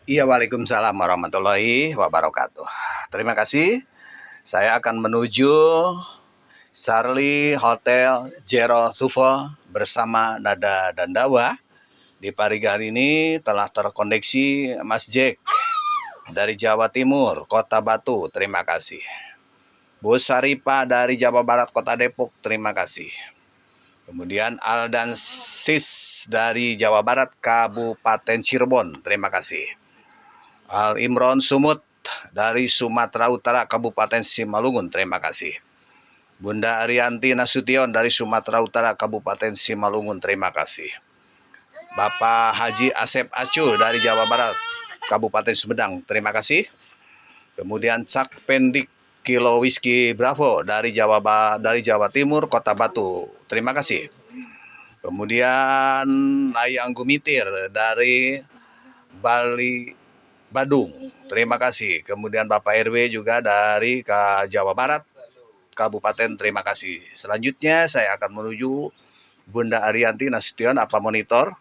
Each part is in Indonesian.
Iya, waalaikumsalam warahmatullahi wabarakatuh. Terima kasih. Saya akan menuju Charlie Hotel Jero Tuvo bersama Nada dan Dawa. Di pagi hari ini telah terkoneksi Mas Jack dari Jawa Timur, Kota Batu. Terima kasih. Bu Saripa dari Jawa Barat, Kota Depok. Terima kasih. Kemudian Aldan Sis dari Jawa Barat, Kabupaten Cirebon. Terima kasih. Al Imron Sumut dari Sumatera Utara, Kabupaten Simalungun. Terima kasih. Bunda Arianti Nasution dari Sumatera Utara, Kabupaten Simalungun. Terima kasih. Bapak Haji Asep Acu dari Jawa Barat, Kabupaten Sumedang. Terima kasih. Kemudian Cak Pendik Kilo Whisky Bravo dari Jawa Timur, Kota Batu. Terima kasih. Kemudian Ayang Gumitir dari Bali, Badung. Terima kasih. Kemudian Bapak RW juga dari Jawa Barat, Kabupaten. Terima kasih. Selanjutnya saya akan menuju Bunda Arianti Nasution, apa monitor.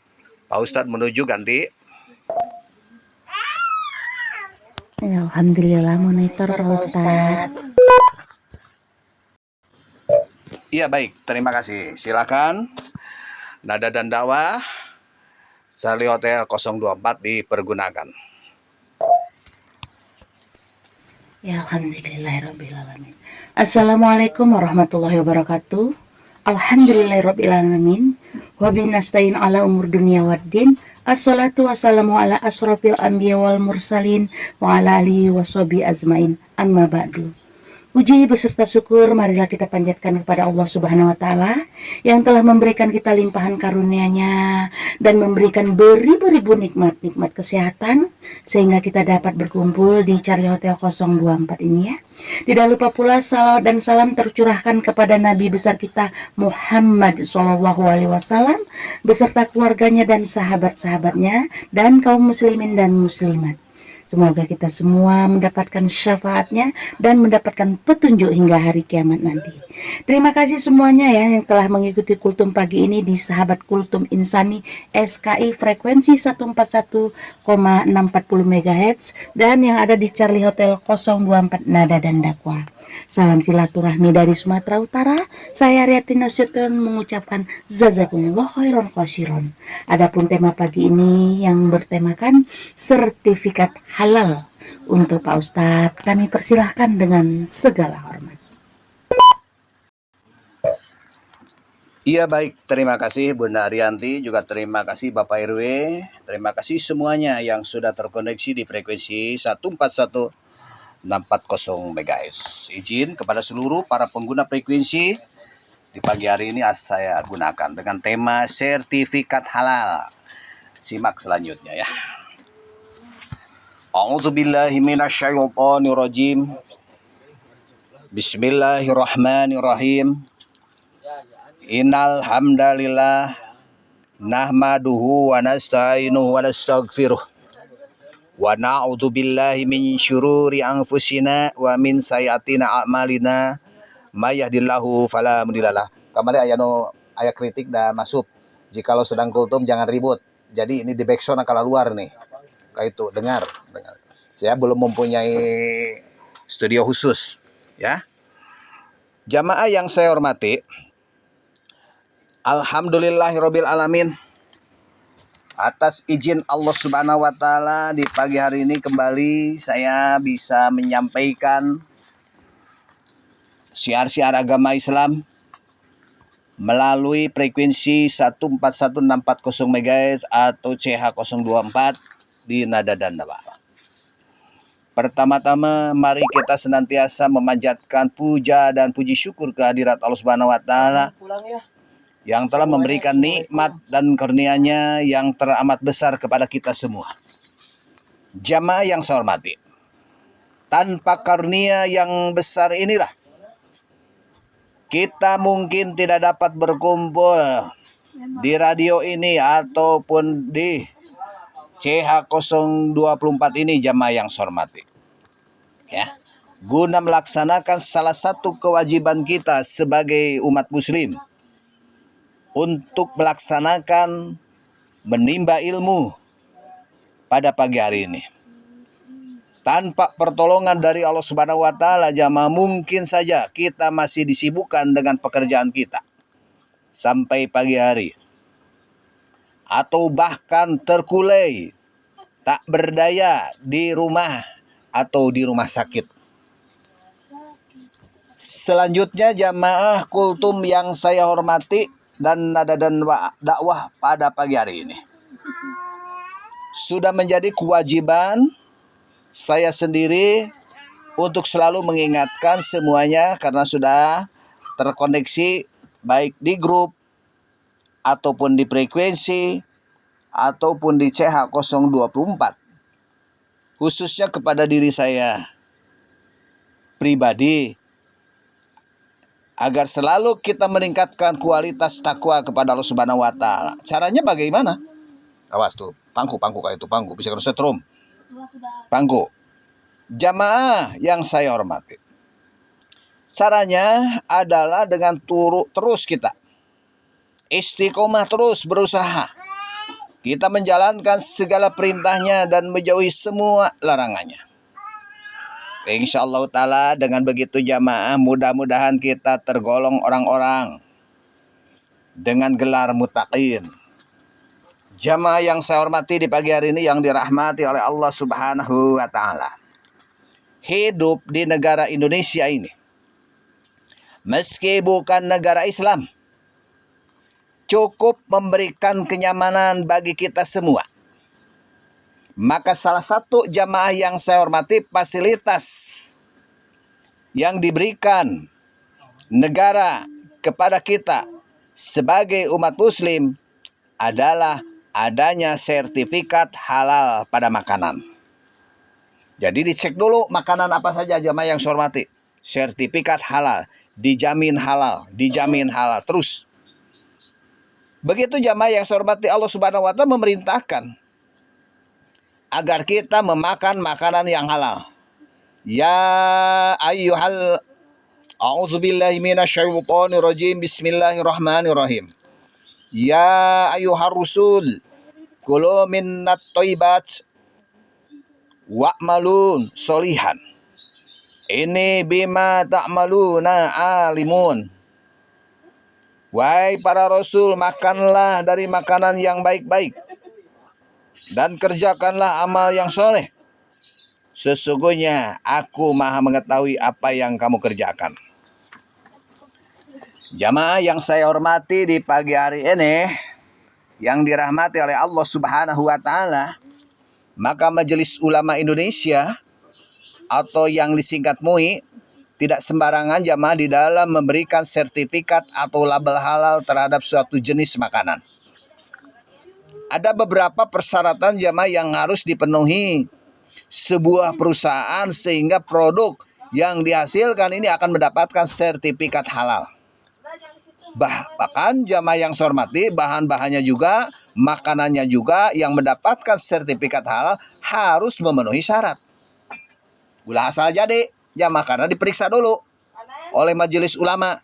Pak Ustadz menuju ganti. Alhamdulillah monitor Pak Ustadz. Iya, baik. Terima kasih. Silakan. Nada dan Dawa Charlie Hotel 024 dipergunakan. Ya alhamdulillahirrabbilalamin. Assalamualaikum warahmatullahi wabarakatuh. Alhamdulillahirrabbilalamin. Wabihi nasta'in ala umur dunia waddin. Assalatu wassalamu ala asrofil anbiya wal mursalin wa ala alihi washabihi azmain. Amma ba'du. Puji beserta syukur marilah kita panjatkan kepada Allah Subhanahu wa taala yang telah memberikan kita limpahan karunia-Nya dan memberikan beribu-ribu nikmat kesehatan sehingga kita dapat berkumpul di Charlie Hotel 024 ini ya. Tidak lupa pula salawat dan salam tercurahkan kepada Nabi besar kita Muhammad SAW beserta keluarganya dan sahabat-sahabatnya dan kaum muslimin dan muslimat. Semoga kita semua mendapatkan syafaatnya dan mendapatkan petunjuk hingga hari kiamat nanti. Terima kasih semuanya ya yang telah mengikuti Kultum pagi ini di Sahabat Kultum Insani SKI frekuensi 141,640 MHz dan yang ada di Charlie Hotel 024 Nada dan Dakwah. Salam silaturahmi dari Sumatera Utara. Saya Arianti Nasution mengucapkan jazakumullah khairan qasiron. Adapun tema pagi ini yang bertemakan sertifikat halal untuk Pak Ustadz, kami persilahkan dengan segala hormat. Iya, baik, terima kasih Bunda Arianti, juga terima kasih Bapak RW, terima kasih semuanya yang sudah terkoneksi di frekuensi 141,640 MHz. Izin kepada seluruh para pengguna frekuensi di pagi hari ini saya gunakan dengan tema sertifikat halal. Simak selanjutnya ya. A'udzubillahi minasyaitonirrajim. Bismillahirrahmanirrahim. Innal hamdalillah nahmaduhu wa nasta'inuhu wa nastaghfiruh wa na'udzu billahi min syururi anfusina wa min sayyiatina a'malina may yahdihillahu fala mudhillalah. Kamari aya kritik dah masuk. Jikalau sedang kultum jangan ribut. Jadi ini di backsound akal luar nih. Kayak itu dengar. Saya belum mempunyai studio khusus ya. Jamaah yang saya hormati, alhamdulillahirabbil alamin. Atas izin Allah Subhanahu wa taala di pagi hari ini kembali saya bisa menyampaikan siar-siar agama Islam melalui frekuensi 141,640 MHz atau CH024 di Nada dan Dawa. Pertama-tama mari kita senantiasa memanjatkan puja dan puji syukur kehadirat Allah Subhanahu wa taala yang telah memberikan nikmat dan karunia-Nya yang teramat besar kepada kita semua. Jamaah yang saya hormati, tanpa karunia yang besar inilah kita mungkin tidak dapat berkumpul di radio ini ataupun di CH024 ini, jamaah yang saya hormati. Ya, guna melaksanakan salah satu kewajiban kita sebagai umat muslim untuk melaksanakan menimba ilmu pada pagi hari ini. Tanpa pertolongan dari Allah Subhanahu wa taala, jamaah, mungkin saja kita masih disibukkan dengan pekerjaan kita sampai pagi hari, atau bahkan terkulai tak berdaya di rumah atau di rumah sakit. Selanjutnya, jamaah kultum yang saya hormati dan nada dan dakwah pada pagi hari ini, sudah menjadi kewajiban saya sendiri untuk selalu mengingatkan semuanya, karena sudah terkoneksi baik di grup ataupun di frekuensi ataupun di CH 024, khususnya kepada diri saya pribadi, agar selalu kita meningkatkan kualitas takwa kepada Allah Subhanahu wa taala. Caranya bagaimana? Awas tuh, pangku kayak itu, pangku bisa kena setrum. Pangku. Jamaah yang saya hormati, caranya adalah dengan terus kita istiqomah, terus berusaha kita menjalankan segala perintahnya dan menjauhi semua larangannya. Insya Allah ta'ala, dengan begitu jamaah, mudah-mudahan kita tergolong orang-orang dengan gelar muttaqin. Jamaah yang saya hormati di pagi hari ini, yang dirahmati oleh Allah Subhanahu wa ta'ala, hidup di negara Indonesia ini, meski bukan negara Islam, cukup memberikan kenyamanan bagi kita semua. Maka salah satu jamaah yang saya hormati, fasilitas yang diberikan negara kepada kita sebagai umat muslim adalah adanya sertifikat halal pada makanan. Jadi dicek dulu makanan apa saja, jamaah yang saya hormati. Sertifikat halal, dijamin halal, dijamin halal terus. Begitu jamaah yang saya hormati, Allah Subhanahu wa taala memerintahkan agar kita memakan makanan yang halal. Ya ayyuhal a'udzubillahi minasyaitonir rajim. Bismillahirrahmanirrahim. Ya ayyuhar rusul kulu minnat thayyibat wa'malun solihan. Ini bima ta'maluna alimun. Wahai para rasul, makanlah dari makanan yang baik-baik dan kerjakanlah amal yang soleh. Sesungguhnya aku maha mengetahui apa yang kamu kerjakan. Jamaah yang saya hormati di pagi hari ini, yang dirahmati oleh Allah Subhanahu wa taala, maka Majelis Ulama Indonesia atau yang disingkat MUI tidak sembarangan jamaah di dalam memberikan sertifikat atau label halal terhadap suatu jenis makanan. Ada beberapa persyaratan jamaah yang harus dipenuhi sebuah perusahaan sehingga produk yang dihasilkan ini akan mendapatkan sertifikat halal. Bahkan jamaah yang saya hormati, bahan-bahannya juga, makanannya juga yang mendapatkan sertifikat halal harus memenuhi syarat. Ulah asal jadi jamaah, karena diperiksa dulu oleh majelis ulama.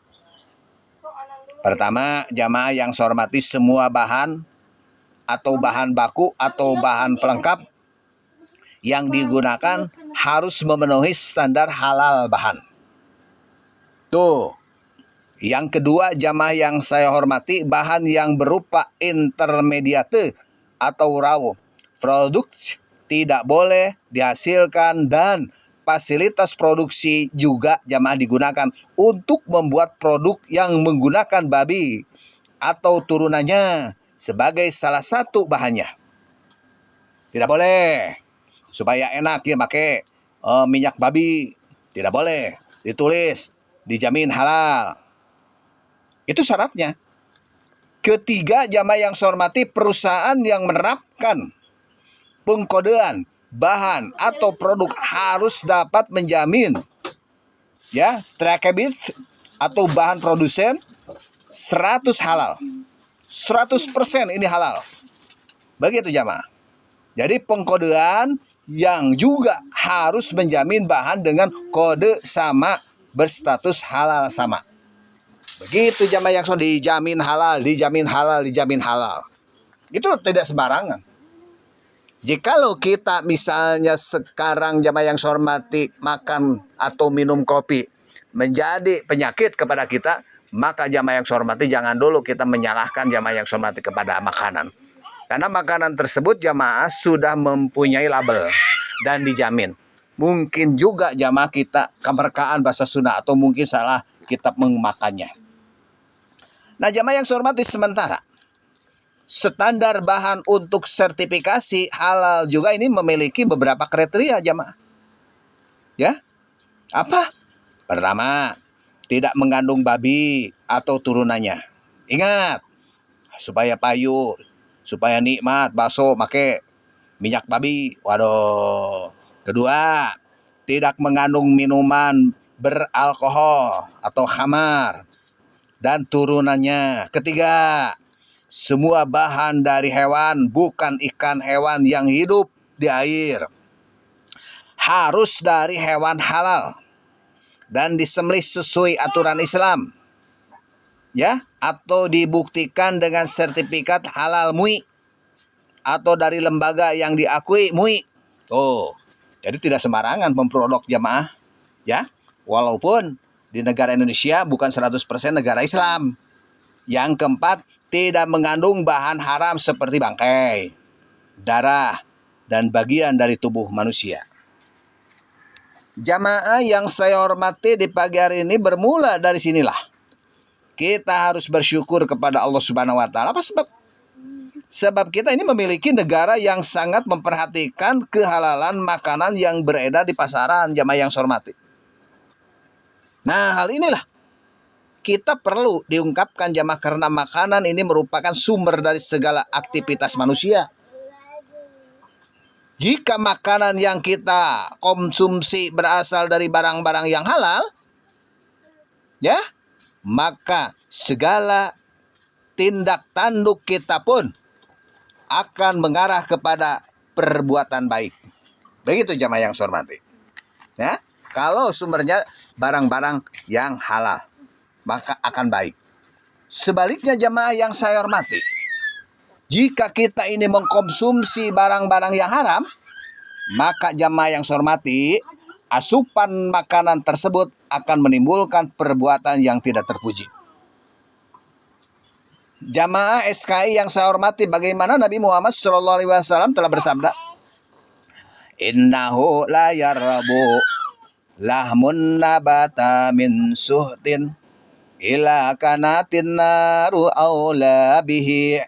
Pertama, jamaah yang saya hormati, semua bahan atau bahan baku atau bahan pelengkap yang digunakan harus memenuhi standar halal bahan. Tuh. Yang kedua, jamaah yang saya hormati, bahan yang berupa intermediate atau raw produk tidak boleh dihasilkan, dan fasilitas produksi juga jamaah digunakan untuk membuat produk yang menggunakan babi atau turunannya sebagai salah satu bahannya. Tidak boleh. Supaya enak ya pakai minyak babi, tidak boleh. Ditulis dijamin halal. Itu syaratnya. Ketiga, jamaah yang saya hormati, perusahaan yang menerapkan pengkodean bahan atau produk harus dapat menjamin ya traceability atau bahan produsen 100 halal. 100% ini halal. Begitu jamaah. Jadi pengkodean yang juga harus menjamin bahan dengan kode sama, berstatus halal sama. Begitu jamaah yang dijamin halal, dijamin halal, dijamin halal. Itu tidak sembarangan. Jikalau kita misalnya sekarang jamaah yang saya hormati makan atau minum kopi menjadi penyakit kepada kita, maka jamaah yang saya hormati jangan dulu kita menyalahkan jamaah yang saya hormati kepada makanan. Karena makanan tersebut jamaah sudah mempunyai label dan dijamin. Mungkin juga jamaah kita keberkahan bahasa Sunda atau mungkin salah kita memakannya. Nah jamaah yang saya hormati, sementara standar bahan untuk sertifikasi halal juga ini memiliki beberapa kriteria jamaah. Ya, apa? Pertama, tidak mengandung babi atau turunannya. Ingat, supaya payu, supaya nikmat bakso pakai minyak babi. Waduh. Kedua, tidak mengandung minuman beralkohol atau khamar dan turunannya. Ketiga, semua bahan dari hewan, bukan ikan hewan yang hidup di air. Harus dari hewan halal dan disembelih sesuai aturan Islam. Ya, atau dibuktikan dengan sertifikat halal MUI atau dari lembaga yang diakui MUI. Oh, jadi tidak sembarangan memproduk jamaah. Ya, walaupun di negara Indonesia bukan 100% negara Islam. Yang keempat, tidak mengandung bahan haram seperti bangkai, darah, dan bagian dari tubuh manusia. Jamaah yang saya hormati di pagi hari ini bermula dari sinilah. Kita harus bersyukur kepada Allah Subhanahu wa taala. Apa sebab? Sebab kita ini memiliki negara yang sangat memperhatikan kehalalan makanan yang beredar di pasaran, jamaah yang saya hormati. Nah, hal inilah kita perlu diungkapkan jamaah karena makanan ini merupakan sumber dari segala aktivitas manusia. Jika makanan yang kita konsumsi berasal dari barang-barang yang halal, ya, maka segala tindak tanduk kita pun akan mengarah kepada perbuatan baik. Begitu jamaah yang saya hormati. Ya, kalau sumbernya barang-barang yang halal, maka akan baik. Sebaliknya jamaah yang saya hormati, jika kita ini mengkonsumsi barang-barang yang haram, maka jamaah yang saya hormati, asupan makanan tersebut akan menimbulkan perbuatan yang tidak terpuji. Jamaah SKI yang saya hormati, bagaimana Nabi Muhammad SAW telah bersabda, Innahu la yarbu lahmun nabata min suhtin ila kanatin naru aula bihi.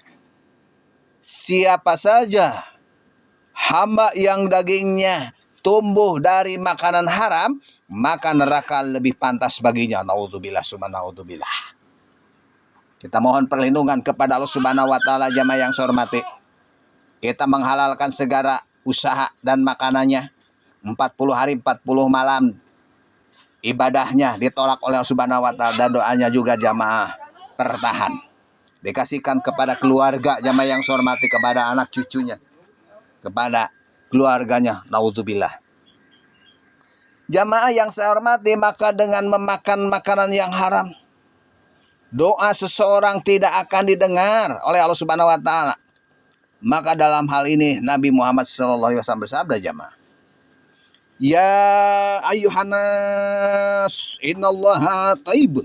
Siapa saja hamba yang dagingnya tumbuh dari makanan haram, maka neraka lebih pantas baginya. Naudzubillah, summa naudzubillah. Kita mohon perlindungan kepada Allah Subhanahu wa taala jamaah yang saya hormati. Kita menghalalkan segala usaha dan makanannya. 40 hari 40 malam ibadahnya ditolak oleh Allah Subhanahu wa taala dan doanya juga jamaah tertahan. Dikasihkan kepada keluarga jamaah yang saya hormati, kepada anak cucunya, kepada keluarganya. Naudzubillah. Jamaah yang saya hormati, maka dengan memakan makanan yang haram, doa seseorang tidak akan didengar oleh Allah Subhanahu wa taala. Maka dalam hal ini Nabi Muhammad SAW bersabda jamaah, Ya ayyuhannas innallaha thayyibun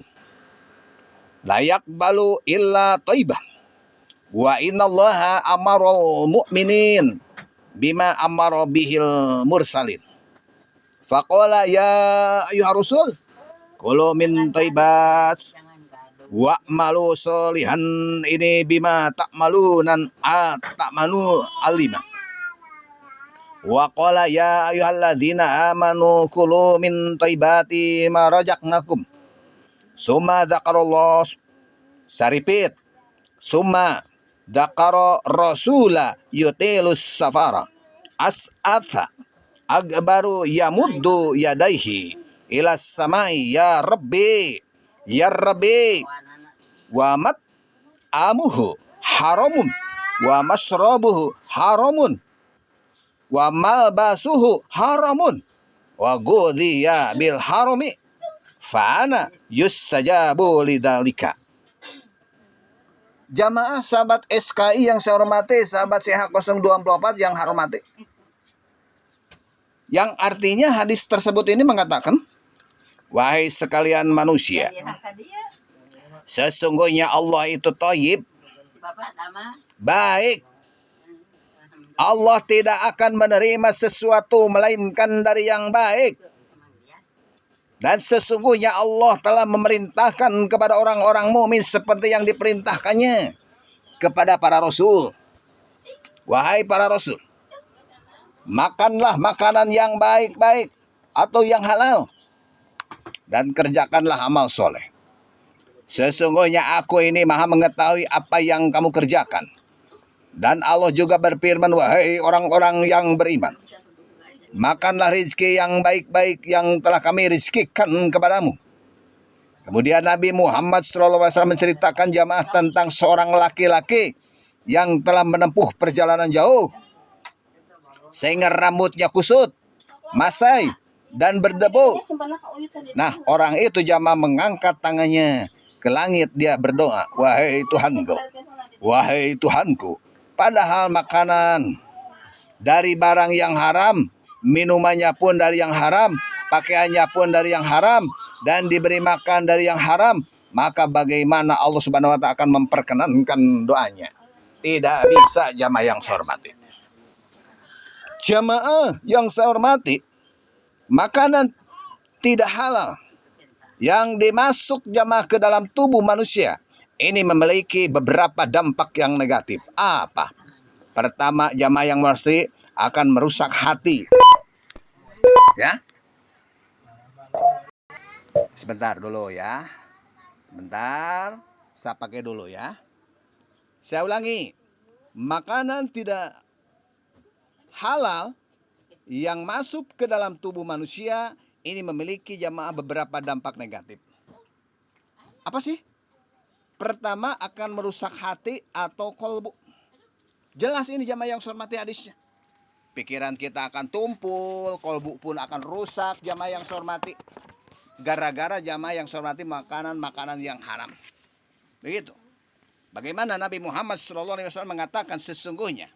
la yaqbalu illa thayyiban wa innallaha amaral mu'minin bima amara bihil mursalin. Faqala ya ayyuhar rusul kulu min thayyibat wa'malu solihan ini bima ta'malunan ta'malu alima. Wa qala ya ayyuhalladzina amanu kulu min thayyibati ma razaqnakum. Summa dzakarallah saripit. Summa dzakara rasula yutilus safara. As'atha agbaru yamuddu yadaihi ila samai ya rabbi ya rabbi wa mat amuhu haramun wa masrabuhu haramun wa malbasuhu haramun wa ghudhiya bil harami fa ana yustajabu lidzalika. Jamaah sahabat SKI yang saya hormati, sahabat CH024 yang hormati. Yang artinya hadis tersebut ini mengatakan, wahai sekalian manusia, sesungguhnya Allah itu thayyib, baik. Allah tidak akan menerima sesuatu melainkan dari yang baik. Dan sesungguhnya Allah telah memerintahkan kepada orang-orang mukmin seperti yang diperintahkannya kepada para rasul. Wahai para rasul, makanlah makanan yang baik-baik atau yang halal, dan kerjakanlah amal soleh. Sesungguhnya aku ini maha mengetahui apa yang kamu kerjakan. Dan Allah juga berfirman, wahai orang-orang yang beriman, makanlah rizki yang baik-baik yang telah kami rizkikan kepadamu. Kemudian Nabi Muhammad SAW menceritakan jamaah tentang seorang laki-laki yang telah menempuh perjalanan jauh, sehingga rambutnya kusut, masai, dan berdebu. Nah, orang itu jamaah mengangkat tangannya ke langit, dia berdoa, wahai Tuhanku, wahai Tuhanku. Padahal makanan dari barang yang haram, minumannya pun dari yang haram, pakaiannya pun dari yang haram, dan diberi makan dari yang haram, maka bagaimana Allah Subhanahu wa Ta'ala akan memperkenankan doanya? Tidak bisa, jamaah yang saya hormati. Jamaah yang saya hormati, makanan tidak halal yang dimasuk jamaah ke dalam tubuh manusia ini memiliki beberapa dampak yang negatif. Apa? Pertama, jamaah yang mesti akan merusak hati. Ya. Sebentar dulu ya. Sebentar, saya pakai dulu ya. Saya ulangi. Makanan tidak halal yang masuk ke dalam tubuh manusia ini memiliki jamaah beberapa dampak negatif. Apa sih? Pertama, akan merusak hati atau kolbu. Jelas ini jamaah yang saya hormati hadisnya. Pikiran kita akan tumpul, kolbu pun akan rusak jamaah yang saya hormati. Gara-gara jamaah yang saya hormati makanan-makanan yang haram. Begitu. Bagaimana Nabi Muhammad SAW mengatakan sesungguhnya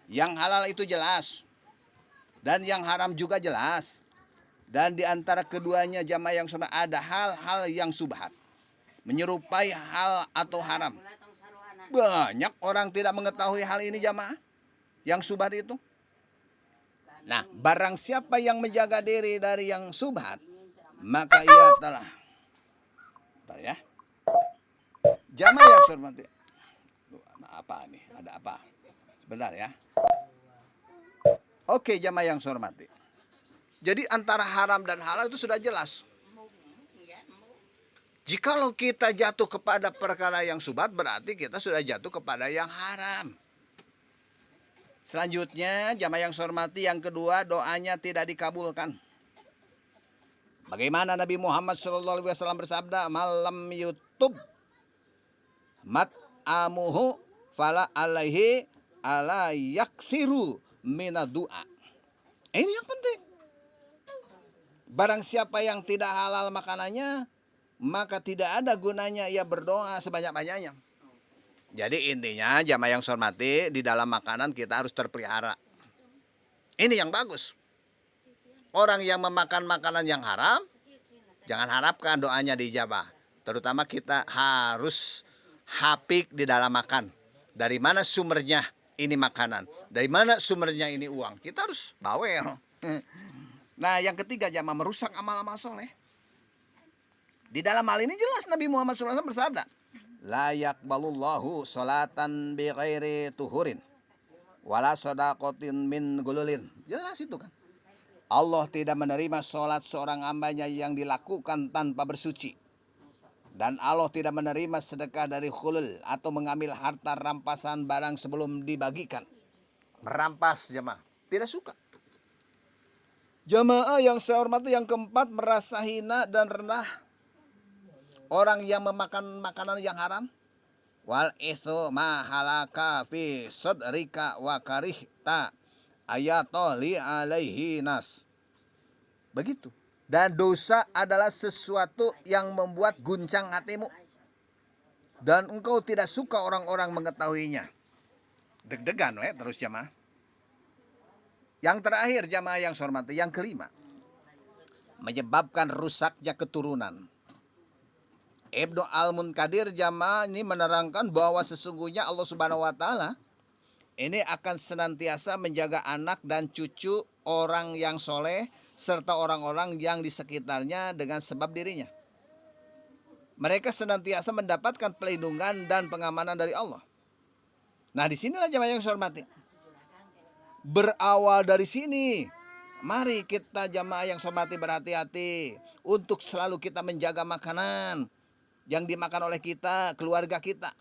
yang halal itu jelas dan yang haram juga jelas. Dan di antara keduanya jamaah yang saya hormati ada hal-hal yang subhat, menyerupai hal atau haram. Banyak orang tidak mengetahui hal ini jamaah yang subhat itu. Nah, barang siapa yang menjaga diri dari yang subhat, maka ia telah. Bentar ya. Jamaah yang saya hormati. Apa nih? Ada apa? Sebentar ya. Oke, jamaah yang saya hormati. Jadi antara haram dan halal itu sudah jelas. Jikalau kita jatuh kepada perkara yang subhat, berarti kita sudah jatuh kepada yang haram. Selanjutnya, jamaah yang saya hormati, yang kedua, doanya tidak dikabulkan. Bagaimana Nabi Muhammad SAW bersabda, malam YouTube mat'amuhu fala alaihi ala yaksiru minadu'a. Ini yang penting. Barang siapa yang tidak halal makanannya, maka tidak ada gunanya ia berdoa sebanyak-banyaknya. Jadi intinya jamaah yang saya hormati, di dalam makanan kita harus terpelihara. Ini yang bagus. Orang yang memakan makanan yang haram, jangan harapkan doanya dijabah. Terutama kita harus hapik di dalam makan. Dari mana sumbernya ini makanan? Dari mana sumbernya ini uang? Kita harus bawel. Nah, yang ketiga jamaah merusak amal-amal soleh. Di dalam hal ini jelas Nabi Muhammad SAW bersabda, la yaqbalullahu sholatan bi ghairi tuhurin wala shadaqatin min gululin. Jelas itu kan. Allah tidak menerima sholat seorang hambanya yang dilakukan tanpa bersuci. Dan Allah tidak menerima sedekah dari khulul atau mengambil harta rampasan barang sebelum dibagikan. Merampas jemaah. Tidak suka. Jemaah yang saya hormati, yang keempat, merasa hina dan rendah orang yang memakan makanan yang haram. Wal isu ma halaka fi sadrika wa karihta ayato li alaihi nas. Begitu. Dan dosa adalah sesuatu yang membuat guncang hatimu. dan engkau tidak suka orang-orang mengetahuinya. Deg-degan terus jamaah. Yang terakhir jamaah yang saya hormati, yang kelima, menyebabkan rusaknya keturunan. Ibnu Al-Munkadir jamaah ini menerangkan bahwa sesungguhnya Allah Subhanahu wa taala ini akan senantiasa menjaga anak dan cucu orang yang soleh serta orang-orang yang di sekitarnya dengan sebab dirinya. Mereka senantiasa mendapatkan pelindungan dan pengamanan dari Allah. Nah, disinilah jemaah yang saya hormati. Berawal dari sini, mari kita jemaah yang saya hormati berhati-hati untuk selalu kita menjaga makanan yang dimakan oleh kita, keluarga kita.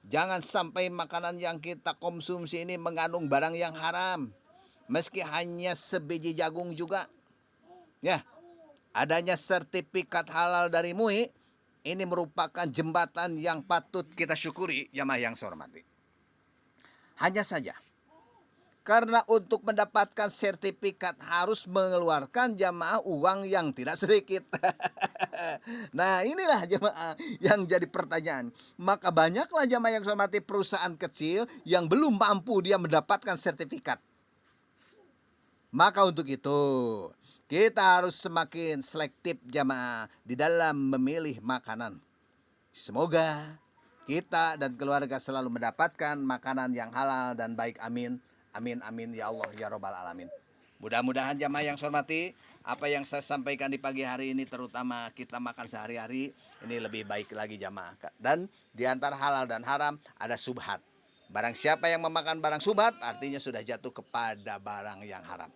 Jangan sampai makanan yang kita konsumsi ini mengandung barang yang haram. Meski hanya sebiji jagung juga. Ya, adanya sertifikat halal dari MUI ini merupakan jembatan yang patut kita syukuri jamaah yang saya hormati. Hanya saja, karena untuk mendapatkan sertifikat harus mengeluarkan jamaah uang yang tidak sedikit. Nah, inilah jamaah yang jadi pertanyaan. Maka banyaklah jamaah yang saya hormati perusahaan kecil yang belum mampu dia mendapatkan sertifikat. Maka untuk itu kita harus semakin selektif jamaah di dalam memilih makanan. Semoga kita dan keluarga selalu mendapatkan makanan yang halal dan baik. Amin. Amin amin ya Allah ya Rabbal alamin. Mudah-mudahan jamaah yang saya hormati, apa yang saya sampaikan di pagi hari ini terutama kita makan sehari-hari ini lebih baik lagi jamaah. Dan di antara halal dan haram ada subhat. Barang siapa yang memakan barang subhat artinya sudah jatuh kepada barang yang haram.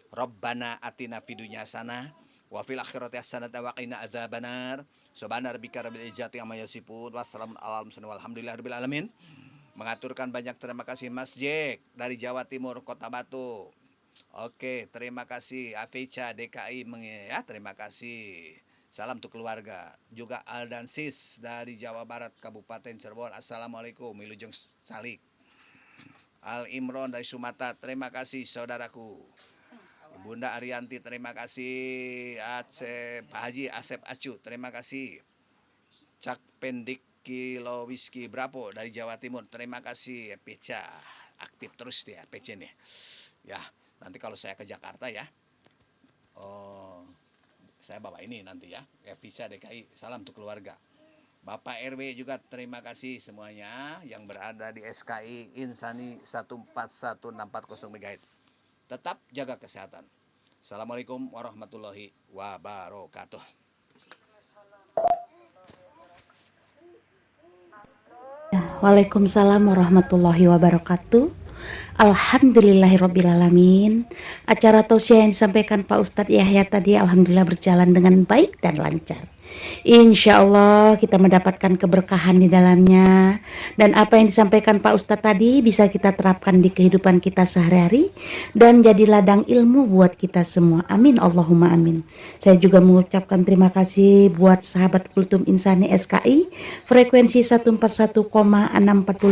Rabbana atina fid dunya hasanah wa fil akhirati hasanah wa qina adzabannar. Subhana rabbika rabbil izzati amma yasifun. Wassalamu ala mursalin walhamdulillahirabbil alamin. Mengaturkan banyak terima kasih Mas Jack dari Jawa Timur Kota Batu. Oke, terima kasih Afica DKI ya, terima kasih. Salam untuk keluarga. Juga Aldan Sis dari Jawa Barat Kabupaten Cirebon. Assalamualaikum Wilujeng Salik. Al Imron dari Sumatera, terima kasih saudaraku. Bunda Arianti, terima kasih. Pak Haji Asep Acu, terima kasih. Cak Pendik Kilo Whisky Bravo dari Jawa Timur, terima kasih. Peca aktif terus dia PC nih. Ya, nanti kalau saya ke Jakarta ya, saya bawa ini nanti ya. Visa DKI, salam untuk keluarga. Bapak RW juga terima kasih semuanya yang berada di SKI Insani 141640 MHz. Tetap jaga kesehatan. Assalamualaikum warahmatullahi wabarakatuh. Waalaikumsalam warahmatullahi wabarakatuh. Alhamdulillahirrabbilalamin. Acara tausiah yang disampaikan Pak Ustadz Yahya tadi alhamdulillah berjalan dengan baik dan lancar. Insya Allah kita mendapatkan keberkahan di dalamnya. Dan apa yang disampaikan Pak Ustadz tadi bisa kita terapkan di kehidupan kita sehari-hari dan jadi ladang ilmu buat kita semua. Amin Allahumma amin. Saya juga mengucapkan terima kasih buat sahabat Kultum Insani SKI frekuensi 141,640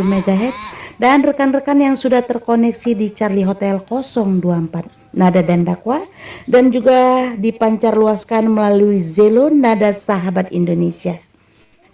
MHz dan rekan-rekan yang sudah terkoneksi di Charlie Hotel 024 Nada dan Dakwah, dan juga dipancarluaskan melalui Zelo Nada Sahabat Indonesia.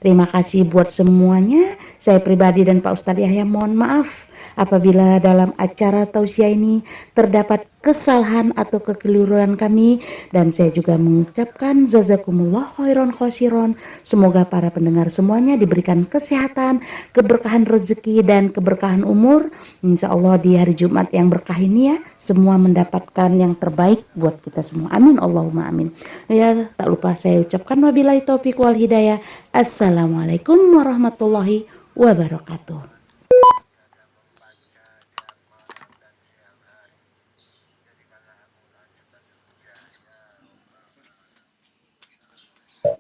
Terima kasih buat semuanya. Saya pribadi dan Pak Ustadz Yahya mohon maaf apabila dalam acara tausiah ini terdapat kesalahan atau kekeliruan kami, dan saya juga mengucapkan jazakumullah khairan khosiron. Semoga para pendengar semuanya diberikan kesehatan, keberkahan rezeki dan keberkahan umur. Insya Allah di hari Jumat yang berkah ini ya, semua mendapatkan yang terbaik buat kita semua. Amin Allahumma amin. Ya, tak lupa saya ucapkan wabillahi taufiq wal hidayah. Assalamualaikum warahmatullahi wabarakatuh.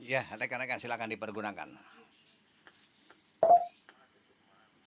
Ya, rekan-rekan silakan dipergunakan.